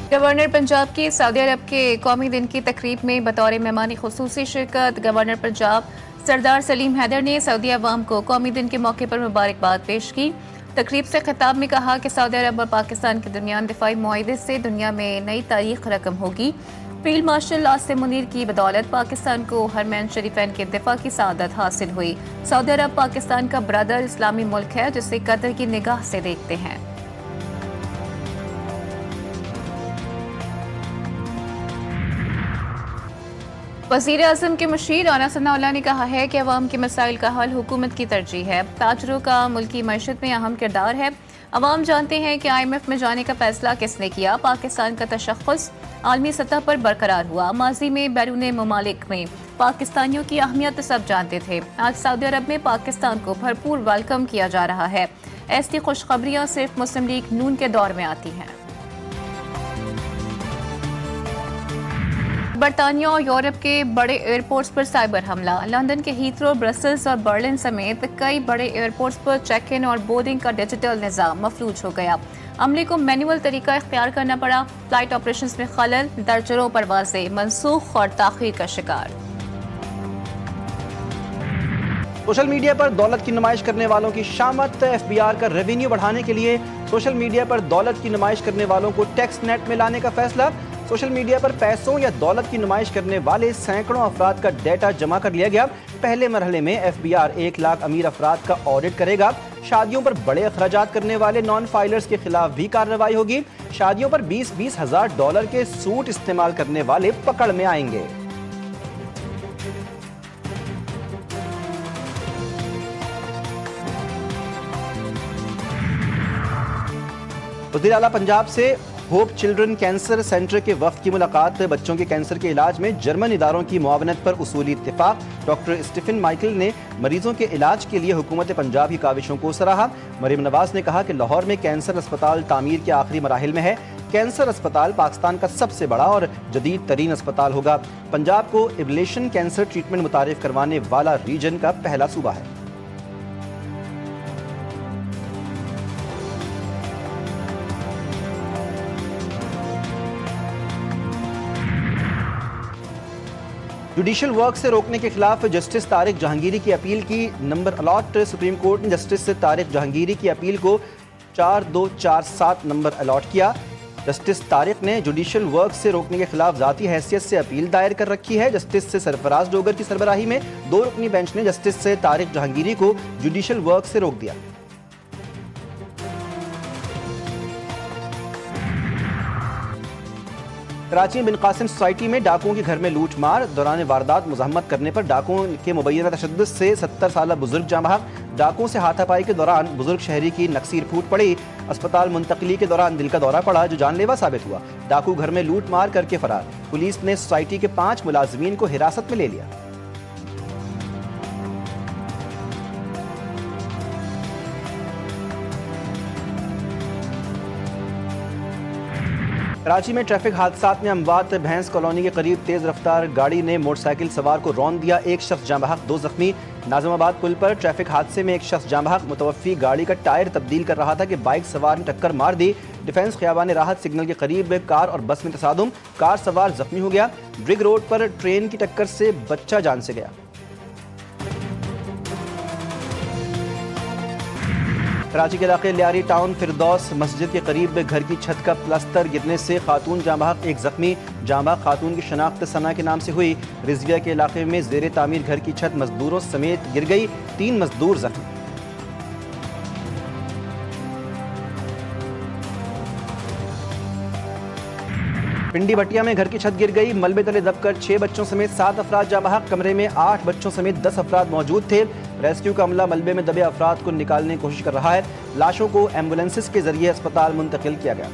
Governor Punjab की Saudi अरब के कौमी दिन की तकरीब में बतौर मेहमान खुसूसी शिरकत। गवर्नर पंजाब सरदार सलीम हैदर ने सऊदी अवाम को कौमी दिन के मौके पर मुबारकबाद पेश की। तकरीब से खिताब में कहा कि सऊदी अरब और पाकिस्तान के दरमियान दिफाई मुआहदे से दुनिया में नई तारीख रकम होगी। फील्ड मार्शल आसिम मुनीर की बदौलत पाकिस्तान को हरमैन शरीफैन के दिफा की सआदत हासिल हुई। सऊदी अरब पाकिस्तान का ब्रदर इस्लामी मुल्क है जिसे कदर की निगाह से देखते हैं। वज़ीर आज़म के मुशीर राना सनाउल्लाह ने कहा है कि अवाम के मसाइल का हल हुकूमत की तरजीह है। ताजरों का मुल्की मईशत में अहम किरदार है। अवाम जानते हैं कि IMF में जाने का फैसला किसने किया। पाकिस्तान का तशख़्ख़ुस आलमी सतह पर बरकरार हुआ। माजी में बैरून ममालिक में पाकिस्तानियों की अहमियत सब जानते थे। आज सऊदी अरब में पाकिस्तान को भरपूर वेलकम किया जा रहा है। ऐसी खुशखबरियाँ सिर्फ मुस्लिम लीग नून के दौर में आती हैं। बरतानिया और यूरोप के बड़े एयरपोर्ट्स पर साइबर हमला। लंदन के हीथ्रो, ब्रसल्स और बर्लिन समेत कई बड़े एयरपोर्ट्स पर चेक इन और बोर्डिंग का डिजिटल निज़ाम मफलूज हो गया। अमले को मैनुअल तरीका इख्तियार करना पड़ा। फ्लाइट ऑपरेशंस में खलल, दर्जनों परवाजें मनसूख और ताख़ीर का शिकार। सोशल मीडिया पर दौलत की नुमाइश करने वालों की शामत। FBR का रेवेन्यू बढ़ाने के लिए सोशल मीडिया पर दौलत की नुमाइश करने वालों को टैक्स नेट में लाने का फैसला। सोशल मीडिया पर पैसों या दौलत की नुमाइश करने वाले सैकड़ों अफराद का डेटा जमा कर लिया गया। पहले मरहले में FBR 1 लाख अमीर अफराद का ऑडिट करेगा। शादियों पर बड़े अखराजात करने वाले नॉन फाइलर्स के खिलाफ भी कार्रवाई होगी। शादियों पर 20-20 हज़ार डॉलर के सूट इस्तेमाल करने वाले पकड़ में आएंगे। वज़ीर आला पंजाब से होप चिल्ड्रन कैंसर सेंटर के वफ्द की मुलाकात। बच्चों के कैंसर के इलाज में जर्मन इदारों की मुआवनत पर उसूली इत्तेफाक। डॉक्टर स्टीफन माइकल ने मरीजों के इलाज के लिए हुकूमत पंजाब की काविशों को सराहा। मरीम नवाज ने कहा कि लाहौर में कैंसर अस्पताल तामीर के आखिरी मराहिल में है। कैंसर अस्पताल पाकिस्तान का सबसे बड़ा और जदीद तरीन अस्पताल होगा। पंजाब को एब्लेशन कैंसर ट्रीटमेंट मुतारिफ करवाने वाला रीजन का पहला सूबा है। जुडिशल वर्क से रोकने के खिलाफ जस्टिस तारिक जहांगीरी की अपील की नंबर अलॉट। सुप्रीम कोर्ट ने जस्टिस तारिक जहांगीरी की अपील को 4247 नंबर अलॉट किया। जस्टिस तारिक ने जुडिशल वर्क से रोकने के खिलाफ जाती हैसियत से अपील दायर कर रखी है। जस्टिस से सरफराज डोगर की सरबराही में 2 रुकनी बेंच ने जस्टिस से तारिक जहांगीरी को जुडिशल वर्क से रोक दिया। कराची में बिन कासिम सोसाइटी में डाकुओं के घर में लूट मार। दौरान वारदात मुज़ाहमत करने पर डाकुओं के मुबैना तशद्दुद से 70 साल बुजुर्ग जाँ बहक। डाकुओं से हाथापाई के दौरान बुजुर्ग शहरी की नक्सीर फूट पड़ी। अस्पताल मुंतकली के दौरान दिल का दौरा पड़ा जो जानलेवा साबित हुआ। डाकू घर में लूट मार करके फरार। पुलिस ने सोसाइटी के 5 मुलाजिमीन को हिरासत में ले लिया। कराची में ट्रैफिक हादसात में अमवात। भैंस कॉलोनी के करीब तेज रफ्तार गाड़ी ने मोटरसाइकिल सवार को रौंद दिया। 1 शख्स जाँ बहक, 2 जख्मी। नाज़िमाबाद पुल पर ट्रैफिक हादसे में 1 शख्स जाँ बहक। मुतवफ़ी गाड़ी का टायर तब्दील कर रहा था कि बाइक सवार ने टक्कर मार दी। डिफेंस ख़ियाबान राहत सिग्नल के करीब कार और बस में तसादुम। कार सवार जख्मी हो गया। ब्रिग रोड पर ट्रेन की टक्कर से बच्चा जान से गया। कराची के इलाके लियारी टाउन फिरदौस मस्जिद के करीब घर की छत का प्लास्टर गिरने से खातून जाँ बहक, 1 जख्मी। जाँ बहक खातून की शनाख्त सना के नाम से हुई। रिजविया के इलाके में जेर तामीर घर की छत मजदूरों समेत गिर गई। 3 मजदूर जख्मी। पिंडी भटिया में घर की छत गिर गई। मलबे तले दबकर 6 बच्चों समेत 7 अफराद जाँ बहक। कमरे में 8 बच्चों समेत 10 अफराद मौजूद थे। रेस्क्यू का अमला मलबे में दबे अफराद को निकालने की कोशिश कर रहा है। लाशों को एम्बुलेंसेस के जरिए अस्पताल मुंतकिल किया गया।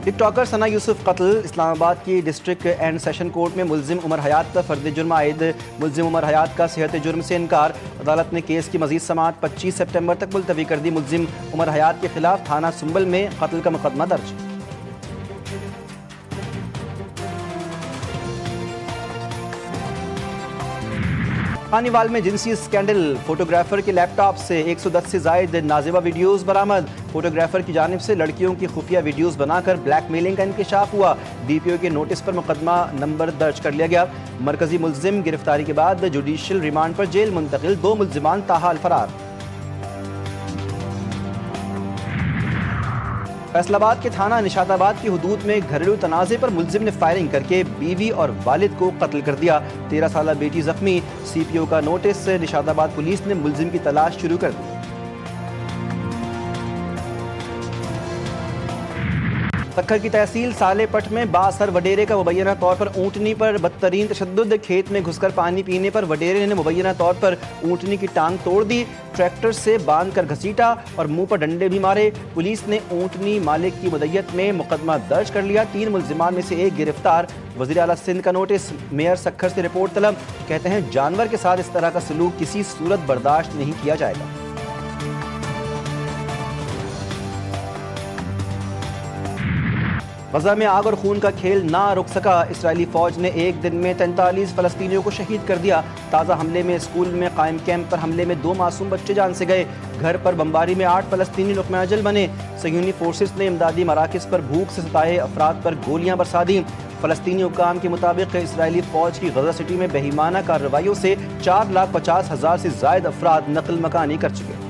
टिकटॉकर सना यूसुफ कत्ल। इस्लामाबाद की डिस्ट्रिक्ट एंड सेशन कोर्ट में मुल्जिम उमर हयात पर फर्द जुर्म आयद। मुल्जिम उमर हयात का सेहत जुर्म से इनकार। अदालत ने केस की मजीद समाअत 25 सितंबर तक मुलतवी कर दी। मुल्जिम उमर हयात के खिलाफ थाना सुंबल में कत्ल का मुकदमा दर्ज। खानीवाल में जिनसी स्कैंडल, फोटोग्राफर के लैपटॉप से 110 से जायद नाजिबा वीडियोस बरामद। फोटोग्राफर की जानिब से लड़कियों की खुफिया वीडियोस बनाकर ब्लैकमेलिंग का इंकशाफ हुआ। डीपीओ के नोटिस पर मुकदमा नंबर दर्ज कर लिया गया। मरकजी मुलजिम गिरफ्तारी के बाद जुडिशल रिमांड पर जेल मुंतकिल, 2 मुलजिमान ताहाल फरार। फैसलाबाद के थाना निशाताबाद की हुदूद में घरेलू तनाज़े पर मुलजिम ने फायरिंग करके बीवी और वालिद को कत्ल कर दिया। 13 साला बेटी जख्मी। सीपीओ का नोटिस, निशाताबाद पुलिस ने मुलजिम की तलाश शुरू कर दी। सक्खर की तहसील सालेपट में बासर वडेरे का मुबैना तौर पर ऊँटनी पर बदतरीन तशद्दुद। खेत में घुसकर पानी पीने पर वडेरे ने मुबैना तौर पर ऊँटनी की टांग तोड़ दी, ट्रैक्टर से बांध कर घसीटा और मुंह पर डंडे भी मारे। पुलिस ने ऊँटनी मालिक की मदय्यत में मुकदमा दर्ज कर लिया। 3 मुलजिमान में से 1 गिरफ्तार। वज़ीर आला सिंध का नोटिस, मेयर सक्खर से रिपोर्ट तलब। कहते हैं जानवर के साथ इस तरह का सलूक किसी सूरत बर्दाश्त नहीं किया जाएगा। गजा में आग और खून का खेल ना रुक सका। इसराइली फौज ने एक दिन में 43 फ़लस्तीनियों को शहीद कर दिया। ताज़ा हमले में स्कूल में कायम कैंप पर हमले में 2 मासूम बच्चे जान से गए। घर पर बमबारी में 8 फ़लस्तीनी लुक़्मे अजल बने। सयूनी फोर्सेस ने इमदादी मराकिज़ पर भूख से सताए अफराद पर गोलियां बरसा दी। फ़लस्तीनी हुक्काम के मुताबिक इसराइली फ़ौज की गजा सिटी में बेईमाना कार्रवाइयों से 4,50,000 से ज़ायद अफराद नकल मकानी कर चुके।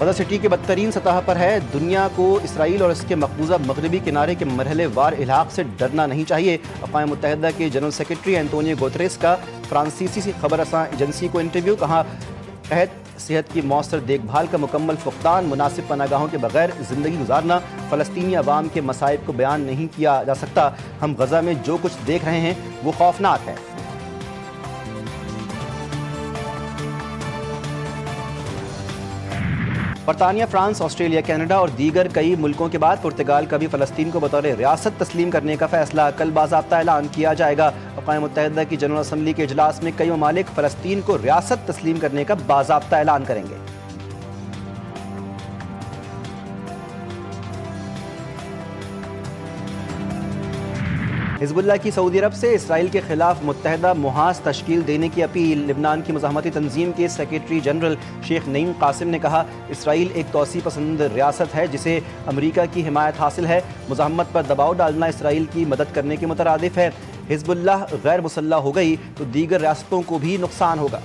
गजा सिटी के बदतरीन सतह पर है। दुनिया को इसराइल और इसके मकबूजा मगरबी किनारे के मरहले वार इलाक़ से डरना नहीं चाहिए। अक़वाम मुत्तहिदा के जनरल सेक्रेटरी एंटोनियो गुतेरेस का फ्रांसीसी सी खबर रसां एजेंसी को इंटरव्यू। कहा, सेहत की मौसर देखभाल का मुकम्मल फुक़दान, मुनासिब पनागाहों के बगैर ज़िंदगी गुजारना फ़लस्तीनी अवाम के मसाइब को बयान नहीं किया जा सकता। हम गजा में जो कुछ देख रहे हैं वो खौफनाक है। बरतानिया, फ्रांस, ऑस्ट्रेलिया, कनाडा और दीगर कई मुल्कों के बाद पुर्तगाल का भी फ़लस्तीन को बतौर रियासत तस्लीम करने का फैसला कल बाज़ाब्ता ऐलान किया जाएगा। अक़वाम मुत्तहिदा की जनरल असम्बली के इजलास में कई ममालिक फ़लस्तीन को रियासत तस्लीम करने का बाज़ाब्ता ऐलान करेंगे। हिज़्बुल्लाह की सऊदी अरब से इसराइल के खिलाफ मुत्तहदा मुहाज़ तश्कील देने की अपील। लिबनान की मुज़ाहमती तंजीम के सेक्रेटरी जनरल शेख नईम कासिम ने कहा, इसराइल एक तौसी पसंद रियासत है जिसे अमरीका की हिमायत हासिल है। मुज़ाहमत पर दबाव डालना इसराइल की मदद करने के मुतरादिफ है। हिज़्बुल्लाह गैर मुसल्लह हो गई तो दीगर रियासतों को भी नुकसान होगा।